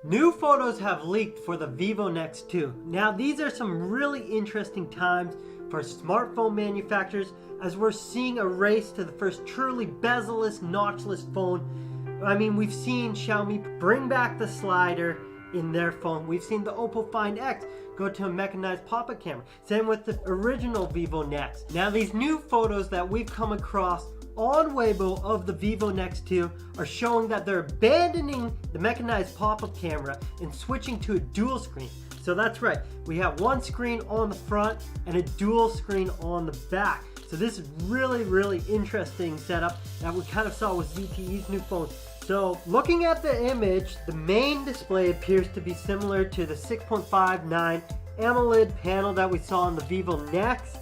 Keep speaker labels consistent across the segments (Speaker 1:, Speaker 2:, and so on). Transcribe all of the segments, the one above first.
Speaker 1: New photos have leaked for the Vivo Nex 2. Now these are some really interesting times for smartphone manufacturers as we're seeing a race to the first truly bezel-less, notchless phone. I mean, we've seen Xiaomi bring back the slider in their phone. We've seen the Oppo Find X go to a mechanized pop-up camera. Same with the original Vivo Nex. Now these new photos that we've come across on Weibo of the Vivo Nex 2 are showing that they're abandoning the mechanized pop-up camera and switching to a dual screen. So that's right, we have one screen on the front and a dual screen on the back. So this is really interesting setup that we kind of saw with ZTE's new phone. So looking at the image, the main display appears to be similar to the 6.59 AMOLED panel that we saw on the Vivo Nex.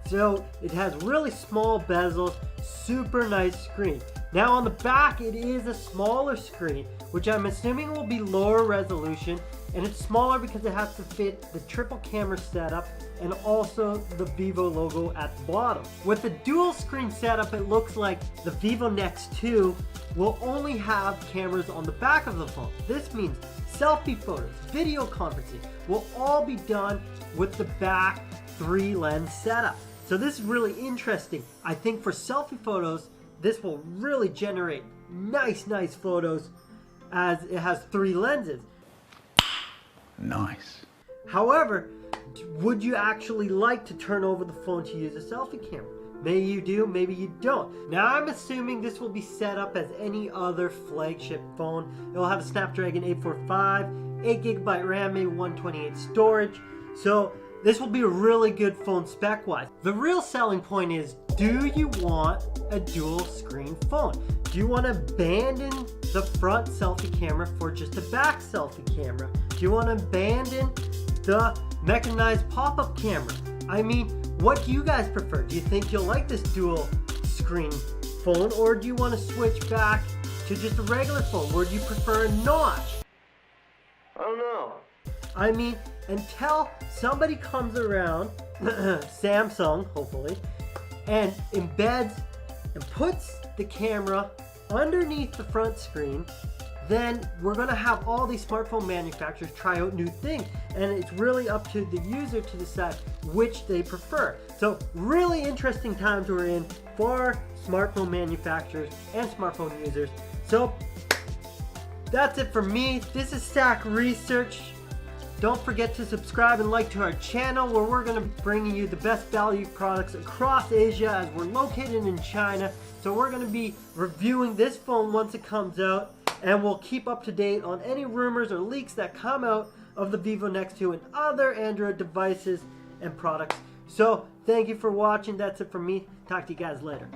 Speaker 1: So it has really small bezels, super nice screen. Now on the back it is a smaller screen, which I'm assuming will be lower resolution, and it's smaller because it has to fit the triple camera setup and also the Vivo logo at the bottom. With the dual screen setup, it looks like the Vivo Nex 2 will only have cameras on the back of the phone. This means selfie photos, video conferencing will all be done with the back 3-lens setup. So this is really interesting. I think for selfie photos, this will really generate nice photos as it has 3 lenses.
Speaker 2: Nice.
Speaker 1: However, would you actually like to turn over the phone to use a selfie camera? Maybe you do, maybe you don't. Now I'm assuming this will be set up as any other flagship phone. It will have a Snapdragon 845, 8GB RAM, maybe 128 storage. So this will be a really good phone spec-wise. The real selling point is, do you want a dual screen phone? Do you want to abandon the front selfie camera for just a back selfie camera? Do you want to abandon the mechanized pop-up camera? I mean, what do you guys prefer? Do you think you'll like this dual screen phone, or do you want to switch back to just a regular phone? Or do you prefer a notch?
Speaker 3: I don't know.
Speaker 1: I mean, until somebody comes around, Samsung hopefully, and embeds and puts the camera underneath the front screen, then we're going to have all these smartphone manufacturers try out new things, and it's really up to the user to decide which they prefer. So really interesting times we're in for smartphone manufacturers and smartphone users. So that's it for me. This is SAC Research. Don't forget to subscribe and like to our channel, where we're going to bring you the best value products across Asia, as we're located in China. So we're going to be reviewing this phone once it comes out, and we'll keep up to date on any rumors or leaks that come out of the Vivo Nex 2 and other Android devices and products. So thank you for watching. That's it from me. Talk to you guys later.